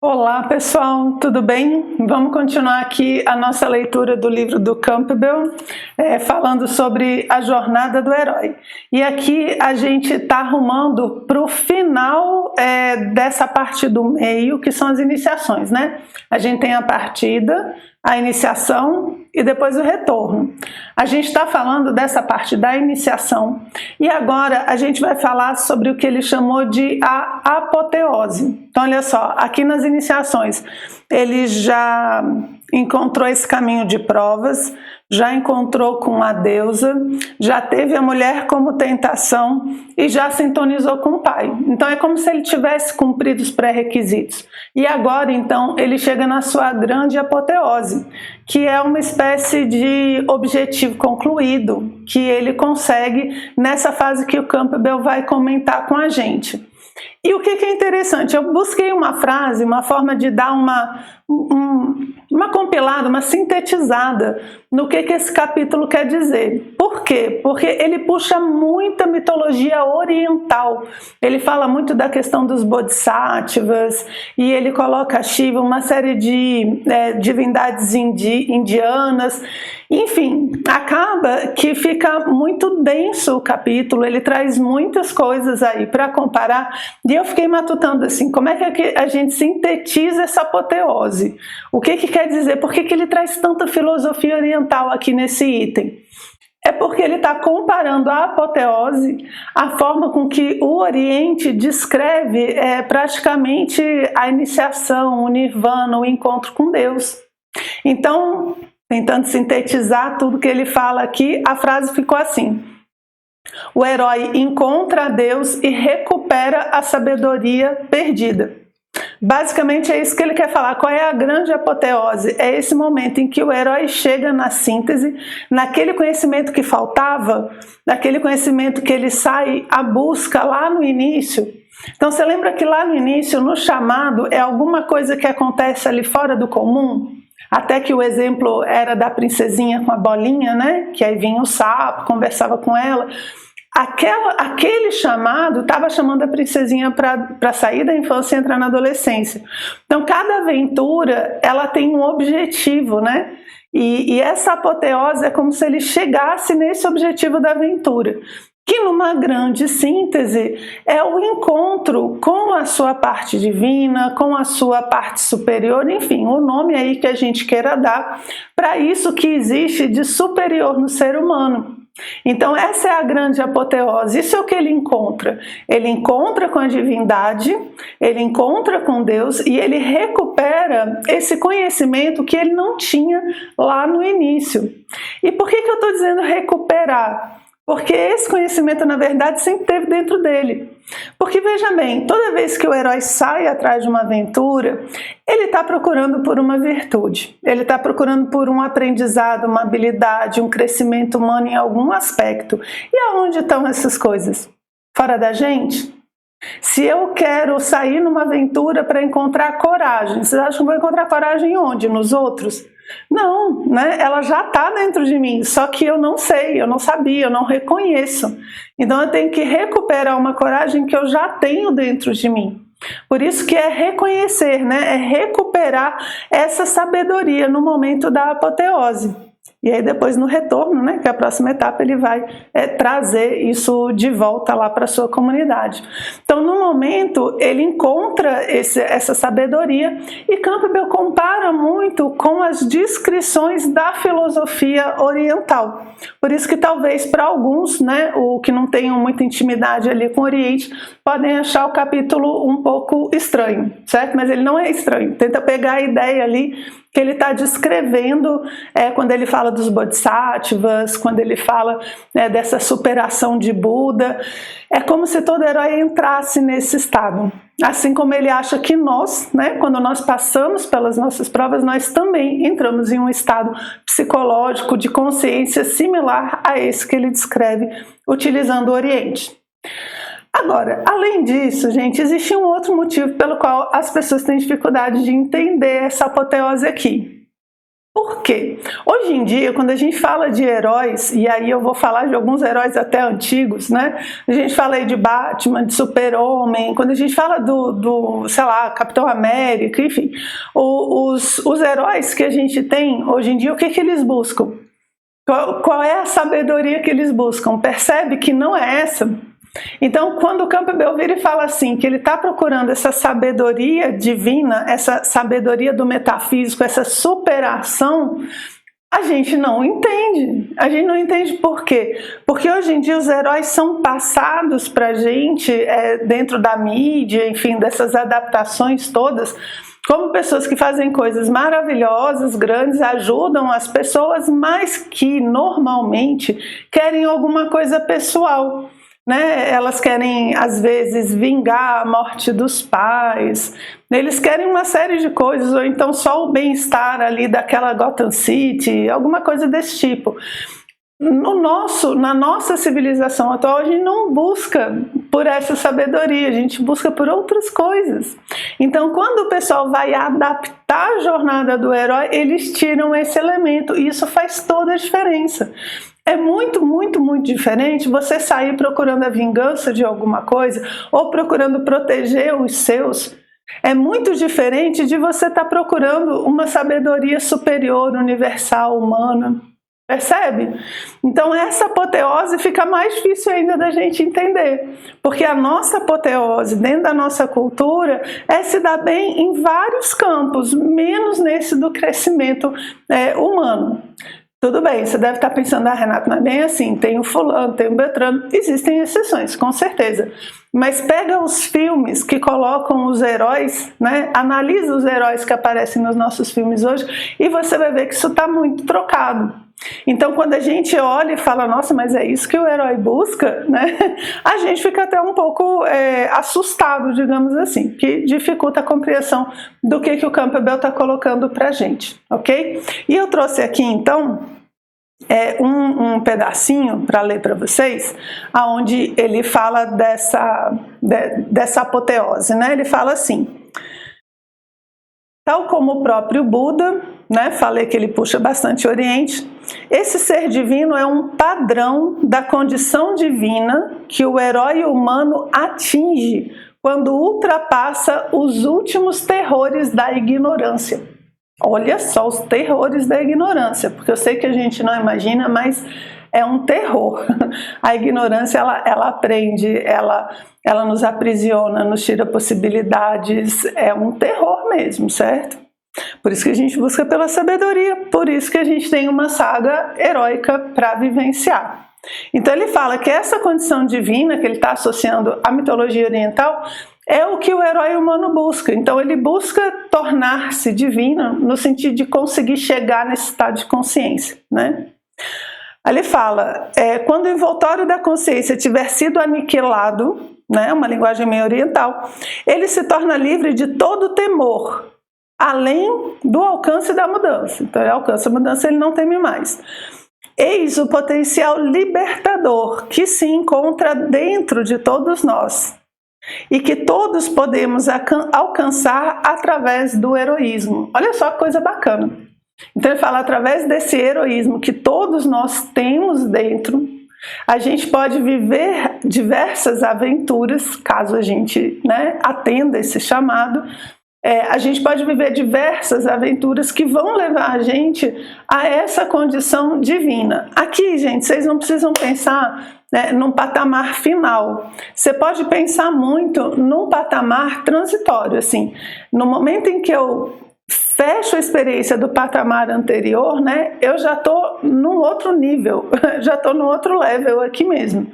Olá pessoal, tudo bem? Vamos continuar aqui a nossa leitura do livro do Campbell, falando sobre a jornada do herói. E aqui a gente está arrumando para o final dessa parte do meio, que são as iniciações, né? A gente tem a partida, a iniciação e depois o retorno. A gente está falando dessa parte da iniciação e agora a gente vai falar sobre o que ele chamou de a apoteose. Então olha só, aqui nas iniciações ele já encontrou esse caminho de provas, já encontrou com a deusa, já teve a mulher como tentação e já sintonizou com o pai. Então é como se ele tivesse cumprido os pré-requisitos. E agora então ele chega na sua grande apoteose, que é uma espécie de objetivo concluído que ele consegue nessa fase que o Campbell vai comentar com a gente. E o que é interessante, eu busquei uma frase, uma forma de dar uma compilada, uma sintetizada no que esse capítulo quer dizer. Por quê? Porque ele puxa muita mitologia oriental. Ele fala muito da questão dos bodhisattvas e ele coloca Shiva, uma série de divindades indianas. Enfim, acaba que fica muito denso o capítulo, ele traz muitas coisas aí para comparar, e eu fiquei matutando assim, como é que a gente sintetiza essa apoteose? O que quer dizer? Por que ele traz tanta filosofia oriental aqui nesse item? É porque ele está comparando a apoteose, a forma com que o Oriente descreve praticamente a iniciação, o nirvana, o encontro com Deus. Então, tentando sintetizar tudo que ele fala aqui, a frase ficou assim: o herói encontra a Deus e recupera a sabedoria perdida. Basicamente é isso que ele quer falar. Qual é a grande apoteose? É esse momento em que o herói chega na síntese, naquele conhecimento que faltava, naquele conhecimento que ele sai à busca lá no início. Então você lembra que lá no início, no chamado, é alguma coisa que acontece ali fora do comum? Até que o exemplo era da princesinha com a bolinha, né? Que aí vinha o sapo, conversava com ela. Aquele chamado estava chamando a princesinha para sair da infância e entrar na adolescência. Então cada aventura ela tem um objetivo, né? E essa apoteose é como se ele chegasse nesse objetivo da aventura, que numa grande síntese é o encontro com a sua parte divina, com a sua parte superior, enfim, o nome aí que a gente queira dar para isso que existe de superior no ser humano. Então essa é a grande apoteose, isso é o que ele encontra. Ele encontra com a divindade, ele encontra com Deus e ele recupera esse conhecimento que ele não tinha lá no início. E por que eu estou dizendo recuperar? Porque esse conhecimento, na verdade, sempre esteve dentro dele. Porque, veja bem, toda vez que o herói sai atrás de uma aventura, ele está procurando por uma virtude, ele está procurando por um aprendizado, uma habilidade, um crescimento humano em algum aspecto. E aonde estão essas coisas? Fora da gente? Se eu quero sair numa aventura para encontrar coragem, vocês acham que eu vou encontrar coragem onde? Nos outros? Não, né? Ela já está dentro de mim, só que eu não sei, eu não sabia, eu não reconheço. Então eu tenho que recuperar uma coragem que eu já tenho dentro de mim. Por isso que é reconhecer, né? É recuperar essa sabedoria no momento da apoteose. E aí depois no retorno, né, que é a próxima etapa, ele vai trazer isso de volta lá para a sua comunidade. Então no momento ele encontra essa sabedoria e Campbell compara muito com as descrições da filosofia oriental. Por isso que talvez para alguns, né, o que não tenham muita intimidade ali com o Oriente, podem achar o capítulo um pouco estranho, certo? Mas ele não é estranho, tenta pegar a ideia ali que ele está descrevendo quando ele fala dos bodhisattvas, quando ele fala dessa superação de Buda. É como se todo herói entrasse nesse estado. Assim como ele acha que nós, né, quando nós passamos pelas nossas provas, nós também entramos em um estado psicológico de consciência similar a esse que ele descreve utilizando o Oriente. Agora, além disso, gente, existe um outro motivo pelo qual as pessoas têm dificuldade de entender essa apoteose aqui. Por quê? Hoje em dia, quando a gente fala de heróis, e aí eu vou falar de alguns heróis até antigos, né? A gente fala aí de Batman, de Super-Homem, quando a gente fala sei lá, Capitão América, enfim, os heróis que a gente tem hoje em dia, o que eles buscam? Qual é a sabedoria que eles buscam? Percebe que não é essa? Então, quando o Campbell vira e fala assim, que ele está procurando essa sabedoria divina, essa sabedoria do metafísico, essa superação, a gente não entende. A gente não entende por quê? Porque hoje em dia os heróis são passados para a gente, dentro da mídia, enfim, dessas adaptações todas, como pessoas que fazem coisas maravilhosas, grandes, ajudam as pessoas, mas que normalmente querem alguma coisa pessoal. Né? Elas querem, às vezes, vingar a morte dos pais, eles querem uma série de coisas, ou então só o bem-estar ali daquela Gotham City, alguma coisa desse tipo. Na nossa civilização atual, a gente não busca por essa sabedoria, a gente busca por outras coisas. Então, quando o pessoal vai adaptar a jornada do herói, eles tiram esse elemento, e isso faz toda a diferença. É muito, muito, muito diferente você sair procurando a vingança de alguma coisa ou procurando proteger os seus. É muito diferente de você estar procurando uma sabedoria superior, universal, humana. Percebe? Então essa apoteose fica mais difícil ainda da gente entender, porque a nossa apoteose dentro da nossa cultura é se dar bem em vários campos, menos nesse do crescimento humano. Tudo bem, você deve estar pensando, Renato, não é bem assim, tem o fulano, tem o Beltrano, existem exceções, com certeza. Mas pega os filmes que colocam os heróis, né? Analisa os heróis que aparecem nos nossos filmes hoje e você vai ver que isso está muito trocado. Então, quando a gente olha e fala, nossa, mas é isso que o herói busca, né? A gente fica até um pouco assustado, digamos assim, que dificulta a compreensão do que o Campbell está colocando para a gente, ok? E eu trouxe aqui, então, um pedacinho para ler para vocês, onde ele fala dessa apoteose, né? Ele fala assim: tal como o próprio Buda, né? Falei que ele puxa bastante Oriente. Esse ser divino é um padrão da condição divina que o herói humano atinge quando ultrapassa os últimos terrores da ignorância. Olha só os terrores da ignorância, porque eu sei que a gente não imagina, mas é um terror. A ignorância, ela prende, ela nos aprisiona, nos tira possibilidades, é um terror mesmo, certo? Por isso que a gente busca pela sabedoria, por isso que a gente tem uma saga heróica para vivenciar. Então ele fala que essa condição divina que ele está associando à mitologia oriental é o que o herói humano busca. Então ele busca tornar-se divino no sentido de conseguir chegar nesse estado de consciência, né? Aí ele fala, quando o envoltório da consciência tiver sido aniquilado, né, uma linguagem meio oriental, ele se torna livre de todo temor, além do alcance da mudança. Então ele alcança a mudança, ele não teme mais. Eis o potencial libertador que se encontra dentro de todos nós e que todos podemos alcançar através do heroísmo. Olha só que coisa bacana. Então ele fala, através desse heroísmo que todos nós temos dentro, a gente pode viver diversas aventuras, caso a gente, né, atenda esse chamado. A gente pode viver diversas aventuras que vão levar a gente a essa condição divina. Aqui, gente, vocês não precisam pensar num patamar final. Você pode pensar muito num patamar transitório, assim. No momento em que eu fecho a experiência do patamar anterior, né, eu já estou num outro nível, já estou no outro level aqui mesmo.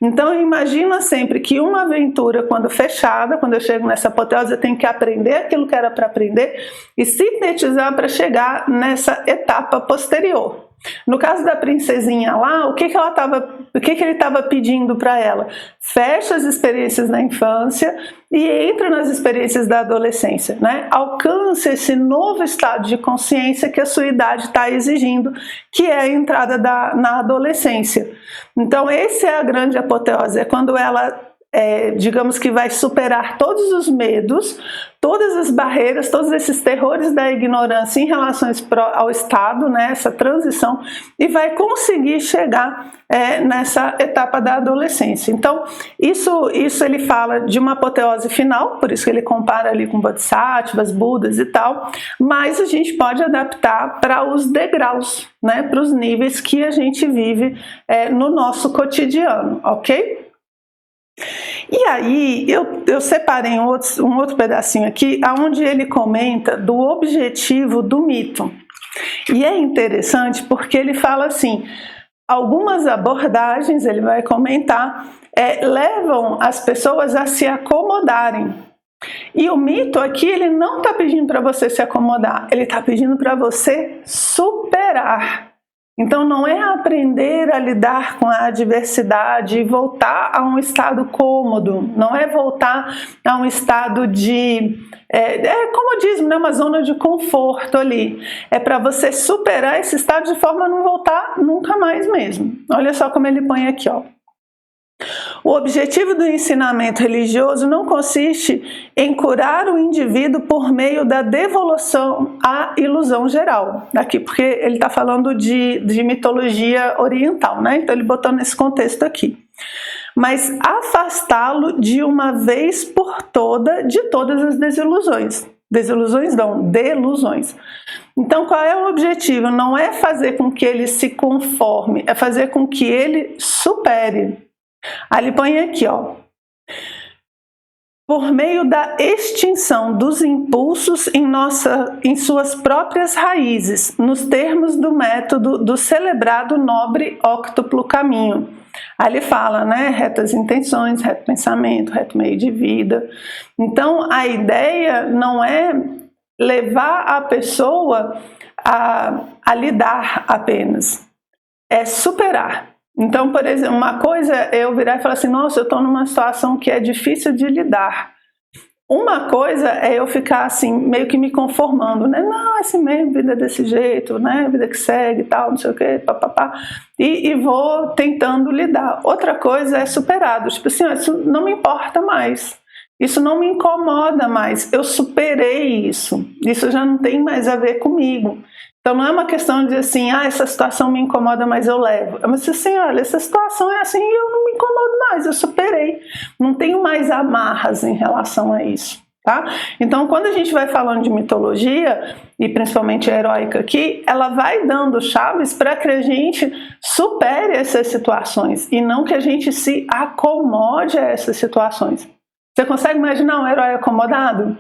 Então imagina sempre que uma aventura, quando fechada, quando eu chego nessa apoteose, eu tenho que aprender aquilo que era para aprender e sintetizar para chegar nessa etapa posterior. No caso da princesinha lá, o que ele estava pedindo para ela? Fecha as experiências da infância e entra nas experiências da adolescência, né? Alcance esse novo estado de consciência que a sua idade está exigindo, que é a entrada na adolescência. Então essa é a grande apoteose, é quando ela digamos que vai superar todos os medos, todas as barreiras, todos esses terrores da ignorância em relação ao Estado, né, essa transição, e vai conseguir chegar nessa etapa da adolescência. Então, isso ele fala de uma apoteose final, por isso que ele compara ali com Bodhisattvas, Budas e tal, mas a gente pode adaptar para os degraus, né, para os níveis que a gente vive no nosso cotidiano, ok? E aí eu separei um outro pedacinho aqui, onde ele comenta do objetivo do mito. E é interessante porque ele fala assim, algumas abordagens, ele vai comentar, levam as pessoas a se acomodarem. E o mito aqui, ele não está pedindo para você se acomodar, ele está pedindo para você superar. Então não é aprender a lidar com a adversidade e voltar a um estado cômodo, não é voltar a um estado de, comodismo, né? Uma zona de conforto ali. É para você superar esse estado de forma a não voltar nunca mais mesmo. Olha só como ele põe aqui, ó. O objetivo do ensinamento religioso não consiste em curar o indivíduo por meio da devolução à ilusão geral. Aqui, porque ele está falando de mitologia oriental, né? Então ele botou nesse contexto aqui. Mas afastá-lo de uma vez por toda de todas as desilusões. Desilusões não, delusões. Então qual é o objetivo? Não é fazer com que ele se conforme, é fazer com que ele supere. Aí ele põe aqui, ó, por meio da extinção dos impulsos em suas próprias raízes, nos termos do método do celebrado nobre óctuplo caminho. Aí ele fala, né, retas intenções, reto pensamento, reto meio de vida. Então a ideia não é levar a pessoa a lidar apenas, é superar. Então, por exemplo, uma coisa é eu virar e falar assim, nossa, eu estou numa situação que é difícil de lidar. Uma coisa é eu ficar assim, meio que me conformando, né? Não, é assim mesmo, vida desse jeito, né? Vida que segue e tal, não sei o quê, papapá. E vou tentando lidar. Outra coisa é superado, tipo assim, isso não me importa mais. Isso não me incomoda mais. Eu superei isso. Isso já não tem mais a ver comigo. Então não é uma questão de assim, essa situação me incomoda, mas eu levo. É mas assim, olha, essa situação é assim e eu não me incomodo mais, eu superei. Não tenho mais amarras em relação a isso, tá? Então quando a gente vai falando de mitologia, e principalmente a heróica aqui, ela vai dando chaves para que a gente supere essas situações e não que a gente se acomode a essas situações. Você consegue imaginar um herói acomodado?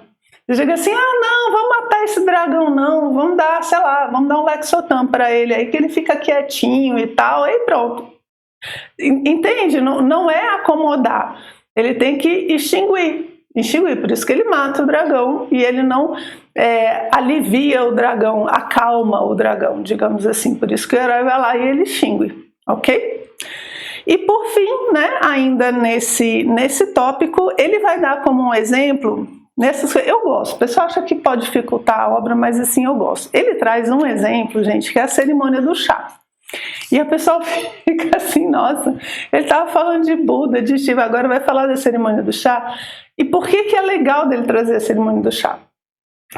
Você diga assim, não, vamos matar esse dragão não, vamos dar, sei lá, vamos dar um Lexotan para ele aí que ele fica quietinho e tal, aí pronto. Entende? Não é acomodar, ele tem que extinguir, por isso que ele mata o dragão e ele não alivia o dragão, acalma o dragão, digamos assim, por isso que o herói vai lá e ele extingue, ok? E por fim, né, ainda nesse tópico, ele vai dar como um exemplo. Eu gosto, o pessoal acha que pode dificultar a obra, mas assim eu gosto. Ele traz um exemplo, gente, que é a cerimônia do chá. E a pessoa fica assim, nossa, ele estava falando de Buda, de Shiva, agora vai falar da cerimônia do chá. E por que é legal dele trazer a cerimônia do chá?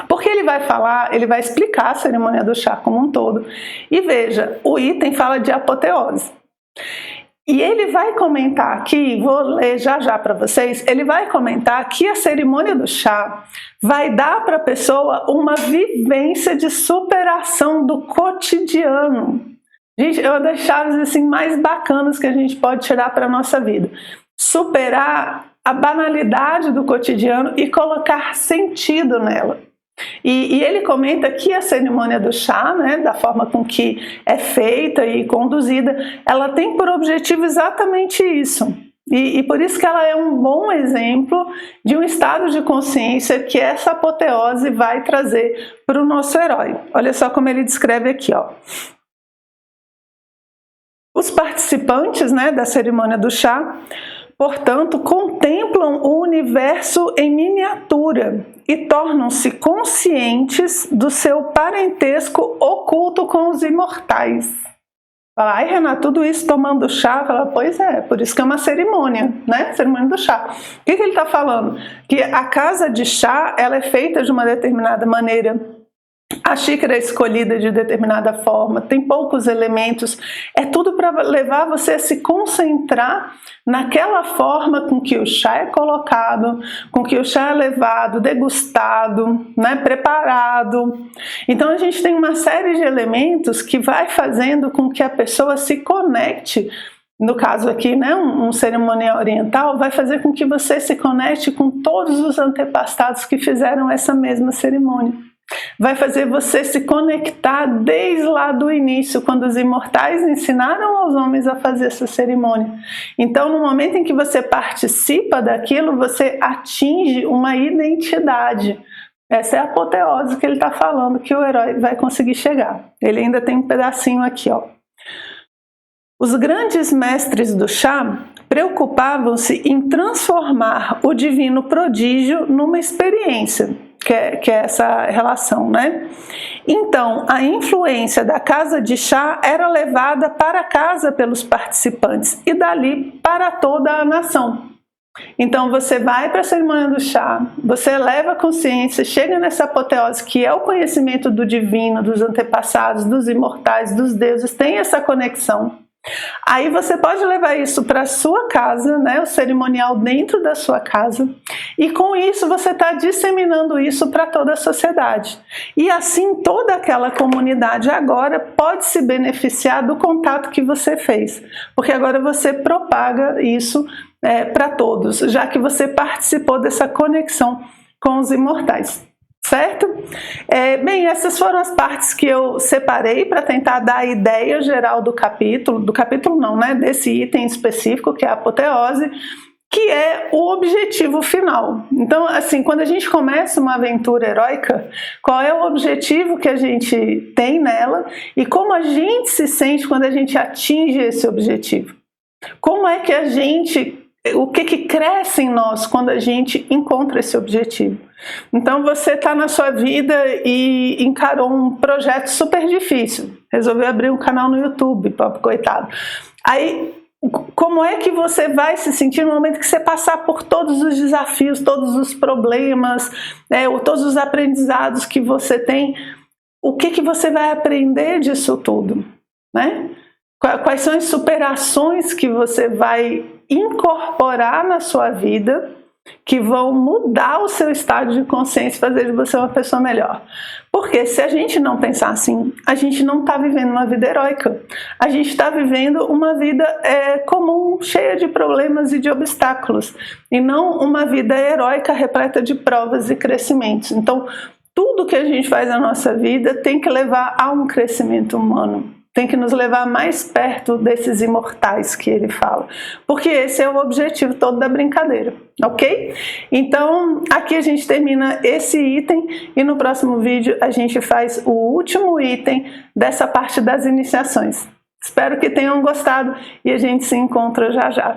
Porque ele vai explicar a cerimônia do chá como um todo. E veja, o item fala de apoteose. E ele vai comentar aqui, vou ler já para vocês, ele vai comentar que a cerimônia do chá vai dar para a pessoa uma vivência de superação do cotidiano. Gente, é uma das chaves assim, mais bacanas que a gente pode tirar para a nossa vida. Superar a banalidade do cotidiano e colocar sentido nela. E ele comenta que a cerimônia do chá, né, da forma com que é feita e conduzida, ela tem por objetivo exatamente isso. E por isso que ela é um bom exemplo de um estado de consciência que essa apoteose vai trazer para o nosso herói. Olha só como ele descreve aqui, ó. Os participantes, né, da cerimônia do chá, portanto, contemplam o universo em miniatura e tornam-se conscientes do seu parentesco oculto com os imortais. Fala, ai, Renata, tudo isso tomando chá? Fala, pois é, por isso que é uma cerimônia, né? Cerimônia do chá. O que ele está falando? Que a casa de chá, ela é feita de uma determinada maneira, a xícara é escolhida de determinada forma, tem poucos elementos, é tudo para levar você a se concentrar naquela forma com que o chá é colocado, com que o chá é levado, degustado, né, preparado. Então a gente tem uma série de elementos que vai fazendo com que a pessoa se conecte. No caso aqui, né, um cerimonial oriental vai fazer com que você se conecte com todos os antepassados que fizeram essa mesma cerimônia. Vai fazer você se conectar desde lá do início, quando os imortais ensinaram aos homens a fazer essa cerimônia. Então, no momento em que você participa daquilo, você atinge uma identidade. Essa é a apoteose que ele está falando, que o herói vai conseguir chegar. Ele ainda tem um pedacinho aqui, ó. Os grandes mestres do chá preocupavam-se em transformar o divino prodígio numa experiência, que é essa relação, né? Então, a influência da casa de chá era levada para casa pelos participantes e dali para toda a nação. Então, você vai para a cerimônia do chá, você eleva a consciência, chega nessa apoteose que é o conhecimento do divino, dos antepassados, dos imortais, dos deuses, tem essa conexão. Aí você pode levar isso para a sua casa, né, o cerimonial dentro da sua casa, e com isso você está disseminando isso para toda a sociedade. E assim toda aquela comunidade agora pode se beneficiar do contato que você fez, porque agora você propaga isso para todos, já que você participou dessa conexão com os imortais. Certo? Bem, essas foram as partes que eu separei para tentar dar a ideia geral do capítulo não, né? Desse item específico, que é a apoteose, que é o objetivo final. Então, assim, quando a gente começa uma aventura heróica, qual é o objetivo que a gente tem nela e como a gente se sente quando a gente atinge esse objetivo? Como é que a gente... O que cresce em nós quando a gente encontra esse objetivo? Então você está na sua vida e encarou um projeto super difícil, resolveu abrir um canal no YouTube, pobre coitado. Aí, como é que você vai se sentir no momento que você passar por todos os desafios, todos os problemas, ou todos os aprendizados que você tem? O que você vai aprender disso tudo, né? Quais são as superações que você vai incorporar na sua vida que vão mudar o seu estado de consciência e fazer de você uma pessoa melhor? Porque se a gente não pensar assim, a gente não está vivendo uma vida heróica. A gente está vivendo uma vida comum, cheia de problemas e de obstáculos, e não uma vida heróica repleta de provas e crescimentos. Então, tudo que a gente faz na nossa vida tem que levar a um crescimento humano. Tem que nos levar mais perto desses imortais que ele fala, porque esse é o objetivo todo da brincadeira, ok? Então, aqui a gente termina esse item e no próximo vídeo a gente faz o último item dessa parte das iniciações. Espero que tenham gostado e a gente se encontra já já.